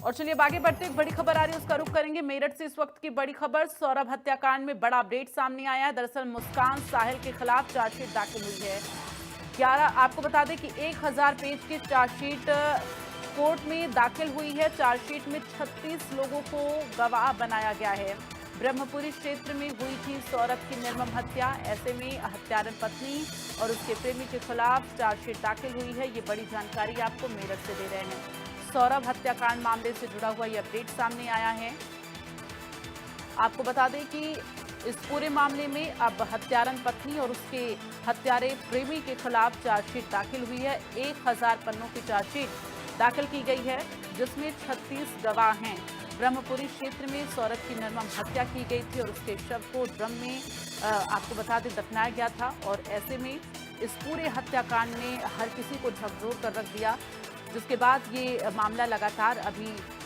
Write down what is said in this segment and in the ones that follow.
और चलिए अब आगे बढ़ते एक बड़ी खबर आ रही है, उसका रुख करेंगे मेरठ से। इस वक्त की बड़ी खबर, सौरभ हत्याकांड में बड़ा अपडेट सामने आया है। दरअसल मुस्कान साहिल के खिलाफ चार्जशीट दाखिल हुई है। 11 आपको बता दें कि 1000 पेज की चार्जशीट कोर्ट में दाखिल हुई है। चार्जशीट में 36 लोगों को गवाह बनाया गया है। ब्रह्मपुरी क्षेत्र में हुई थी सौरभ की निर्मम हत्या। ऐसे में हत्यारन पत्नी और उसके प्रेमी के खिलाफ चार्जशीट दाखिल हुई है। ये बड़ी जानकारी आपको मेरठ से दे रहे हैं। सौरभ हत्याकांड मामले से जुड़ा हुआ ये अपडेट सामने आया है। आपको बता दें कि इस पूरे मामले में अब हत्यारन पत्नी और उसके हत्यारे प्रेमी के खिलाफ चार्जशीट दाखिल हुई है। 1000 पन्नों की चार्जशीट दाखिल की गई है, जिसमें 36 गवाह हैं। ब्रह्मपुरी क्षेत्र में सौरभ की निर्मम हत्या की गई थी और उसके शव को ड्रम में आपको बता दें दफनाया गया था। और ऐसे में इस पूरे हत्याकांड ने हर किसी को झकझोर कर रख दिया, जिसके बाद ये मामला लगातार अभी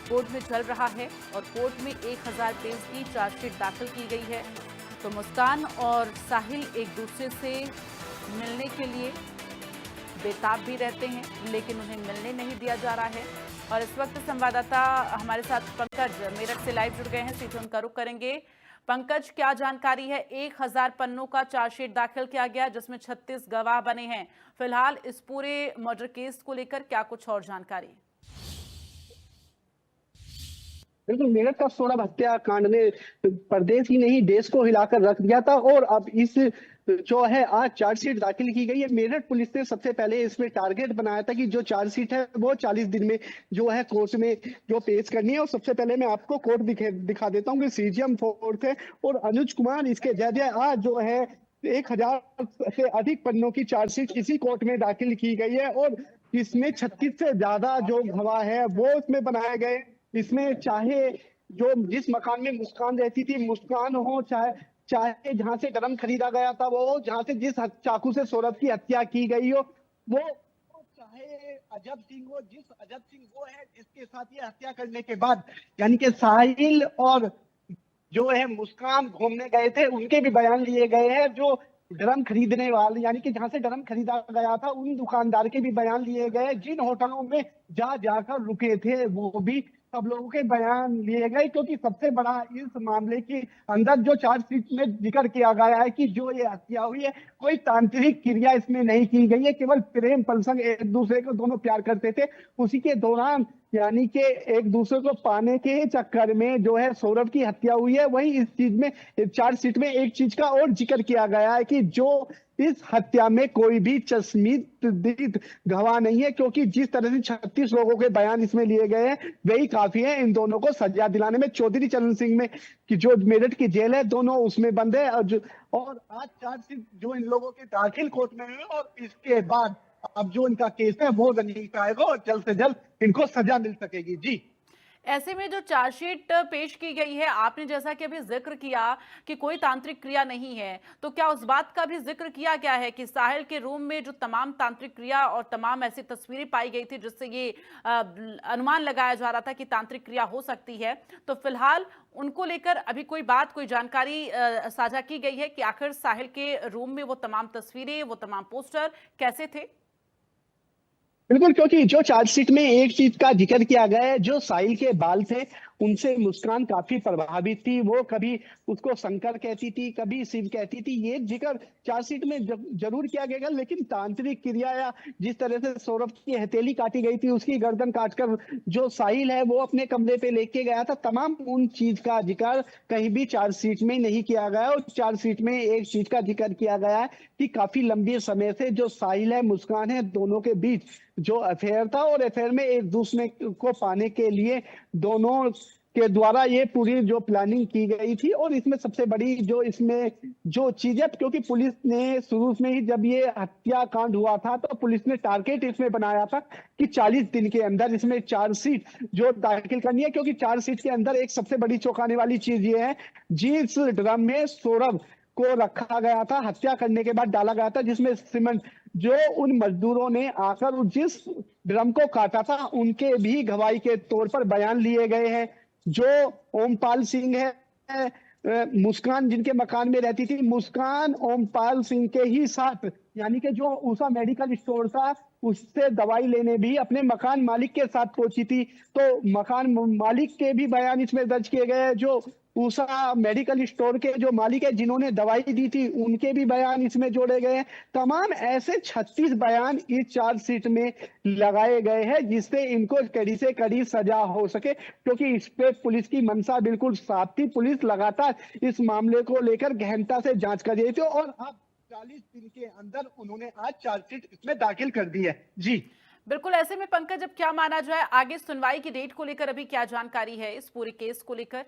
कोर्ट में चल रहा है और कोर्ट में 1000 पेज की चार्जशीट दाखिल की गई है। तो मुस्कान और साहिल एक दूसरे से मिलने के लिए बेताब भी रहते हैं, लेकिन उन्हें मिलने नहीं दिया जा रहा है। और इस वक्त संवाददाता हमारे साथ पंकज मेरठ से लाइव जुड़ गए हैं, सीधे उनका रुख करेंगे। पंकज, क्या जानकारी है? 1000 पन्नों का चार्जशीट दाखिल किया गया, जिसमें 36 गवाह बने हैं। फिलहाल इस पूरे मर्डर केस को लेकर क्या कुछ और जानकारी? बिल्कुल, मेरठ का सौरभ हत्याकांड ने प्रदेश ही नहीं देश को हिलाकर रख दिया था। और अब इस जो है आज चार्जशीट दाखिल की गई है। मेरठ पुलिस ने सबसे पहले इसमें टारगेट बनाया था कि जो चार्जशीट है वो 40 दिन में जो है कोर्ट में जो पेश करनी है। और सबसे पहले मैं आपको कोर्ट दिखा देता हूँ कि सीजीएम फोर्थ है और अनुज कुमार इसके जज है। आज जो है 1000 से अधिक पन्नों की चार्जशीट इसी कोर्ट में दाखिल की गई है और इसमें 36 से ज्यादा जो गवाह है वो इसमें बनाए गए। इसमें चाहे जो जिस मकान में मुस्कान रहती थी मुस्कान हो, चाहे चाहे जहां से ड्रम खरीदा गया था वो, जहां से जिस चाकू से सौरभ की हत्या की गई हो वो, चाहे अजब सिंह हो, जिस अजब सिंह वो है जिसके साथ ये हत्या करने के बाद यानी कि साहिल और जो है मुस्कान घूमने गए थे उनके भी बयान लिए गए हैं। जो ड्रम खरीदने वाले यानी कि जहां से ड्रम खरीदा गया था उन दुकानदार के भी बयान लिए गए। जिन होटलों में जा जाकर रुके थे वो भी सब लोगों के बयान लिए गए। क्योंकि सबसे बड़ा इस मामले के अंदर जो चार्जशीट में जिक्र किया गया है कि जो ये हत्या हुई है कोई तांत्रिक क्रिया इसमें नहीं की गई है, केवल प्रेम प्रसंग, एक दूसरे को दोनों प्यार करते थे उसी के दौरान यानी कि एक दूसरे को पाने के चक्कर में जो है सौरभ की हत्या हुई है। वहीं इस चीज में चार्जशीट में एक चीज का और जिक्र किया गया है कि जो इस हत्या में कोई भी चश्मित गवाह नहीं है, क्योंकि जिस तरह से 36 लोगों के बयान इसमें लिए गए हैं वही काफी है इन दोनों को सजा दिलाने में। चौधरी चरण सिंह में कि जो मेरठ की जेल है दोनों उसमें बंद है। और आज चार्जशीट जो इन लोगों के दाखिल कोर्ट में हुए और इसके बाद अब जो इनका केस है वो रंगीन आएगा और जल्द से जल्द इनको सजा मिल सकेगी। जी, ऐसे में जो चार्जशीट पेश की गई है, आपने जैसा कि अभी जिक्र किया कि कोई तांत्रिक क्रिया नहीं है, तो क्या उस बात का भी जिक्र किया गया है कि साहिल के रूम में जो तमाम तांत्रिक क्रिया और तमाम ऐसी तस्वीरें पाई गई थी जिससे ये अनुमान लगाया जा रहा था कि तांत्रिक क्रिया हो सकती है? तो फिलहाल उनको लेकर अभी कोई बात, कोई जानकारी साझा की गई है कि आखिर साहिल के रूम में वो तमाम तस्वीरें, वो तमाम पोस्टर कैसे थे? बिल्कुल, क्योंकि जो चार्जशीट में एक चीज का जिक्र किया गया है, जो साहिल के बाल थे उनसे मुस्कान काफी प्रभावित थी। वो कभी उसको शंकर कहती थी, कभी शिव कहती थी। ये जिक्र चार्जशीट में जरूर किया गया। लेकिन तांत्रिक क्रिया या जिस तरह से सौरभ की हथेली काटी गई थी, उसकी गर्दन काटकर जो साहिल है वो अपने कमरे पे लेके गया था, तमाम उन चीज का जिक्र कहीं भी चार्जशीट में नहीं किया गया। और चार्जशीट में एक चीज का जिक्र किया गया है कि काफी लंबे समय से जो साहिल है मुस्कान है दोनों के बीच जो अफेयर था और अफेयर में एक दूसरे को पाने के लिए दोनों के द्वारा ये पूरी जो प्लानिंग की गई थी। और इसमें सबसे बड़ी जो इसमें जो चीज है, क्योंकि पुलिस ने शुरू में ही जब ये हत्याकांड हुआ था तो पुलिस ने टारगेट इसमें बनाया था कि 40 दिन के अंदर इसमें चार्जशीट जो दाखिल करनी है। क्योंकि चार्जशीट के अंदर एक सबसे बड़ी चौंकाने वाली चीज ये है, जिस ड्रम में सौरभ को रखा गया था हत्या करने के बाद डाला गया था, जिसमें सीमेंट, जो उन मजदूरों ने आकर जिस ड्रम को काटा था उनके भी गवाही के तौर पर बयान लिए गए हैं। जो ओमपाल सिंह है, मुस्कान जिनके मकान में रहती थी, मुस्कान ओमपाल सिंह के ही साथ यानी कि जो उषा मेडिकल स्टोर था उससे दवाई लेने भी अपने मकान मालिक के साथ पहुंची थी। तो मकान मालिक के भी बयान इसमें दर्ज किए गए हैं। जो उषा मेडिकल स्टोर के जो मालिक है जिन्होंने दवाई दी थी, उनके भी बयान इसमें जोड़े गए हैं। तमाम ऐसे 36 बयान इस चार्जशीट में लगाए गए हैं, जिससे इनको कड़ी से कड़ी सजा हो सके, क्योंकि इस पे पुलिस की मंशा बिल्कुल साफ थी। पुलिस लगातार इस मामले को लेकर गहनता से जांच कर रही थी और अब 40 दिन के अंदर उन्होंने आज चार्जशीट इसमें दाखिल कर दी है। जी बिल्कुल, ऐसे में पंकज अब क्या माना जाए, आगे सुनवाई की डेट को लेकर अभी क्या जानकारी है इस पूरे केस को लेकर?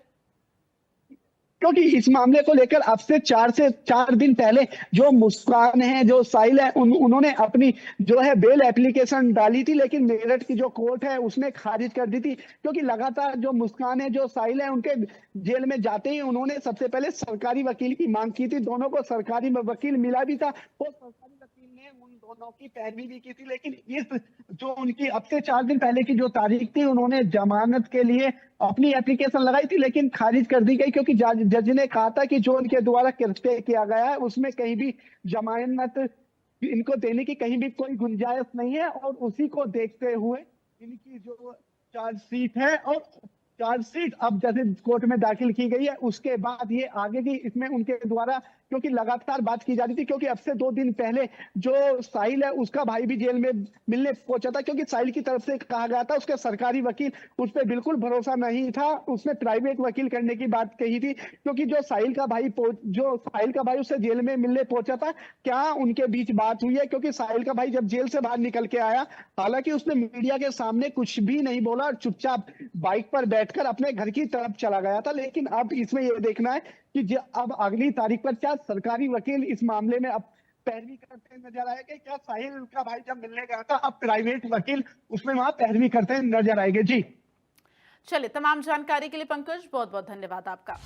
क्योंकि इस मामले को लेकर अब से 4 दिन पहले जो मुस्कान है, जो साहिल है, उन्होंने अपनी जो है बेल एप्लीकेशन डाली थी, लेकिन मेरठ की जो कोर्ट है उसने खारिज कर दी थी। क्योंकि लगातार जो मुस्कान है, जो साहिल है, उनके जेल में जाते ही उन्होंने सबसे पहले सरकारी वकील की मांग की थी। दोनों को सरकारी वकील मिला भी था और सरकारी वकील ने उन दोनों की पैरवी भी की थी। लेकिन इस जो उनकी अब से 4 दिन पहले की जो तारीख थी, उन्होंने जमानत के लिए अपनी एप्लीकेशन लगाई थी, लेकिन खारिज कर दी गई, क्योंकि जज ने कहा था कि जो उनके द्वारा कृत्य किया गया है उसमें कहीं भी जमानत इनको देने की कहीं भी कोई गुंजाइश नहीं है। और उसी को देखते हुए इनकी जो चार्जशीट है, और चार्जशीट अब जैसे कोर्ट में दाखिल की गई है, उसके बाद ये आगे भी इसमें उनके द्वारा, क्योंकि लगातार बात की जा रही थी, क्योंकि अब से 2 दिन पहले जो साहिल है उसका भाई भी जेल में मिलने पहुंचा था, क्योंकि साहिल की तरफ से कहा गया था उसके सरकारी वकील उस पर बिल्कुल भरोसा नहीं था, उसने प्राइवेट वकील करने की बात कही थी। क्योंकि जो साहिल का भाई उससे जेल में मिलने पहुंचा था, क्या उनके बीच बात हुई है? क्योंकि साहिल का भाई जब जेल से बाहर निकल के आया, हालांकि उसने मीडिया के सामने कुछ भी नहीं बोला और चुपचाप बाइक पर बैठकर अपने घर की तरफ चला गया था। लेकिन अब इसमें यह देखना है कि अब अगली तारीख पर क्या सरकारी वकील इस मामले में अब पैरवी करते नजर आएंगे। क्या साहिल का भाई जब मिलने गया था, अब प्राइवेट वकील उसमें वहां पैरवी करते नजर आएंगे। जी चलिए, तमाम जानकारी के लिए पंकज बहुत बहुत धन्यवाद आपका।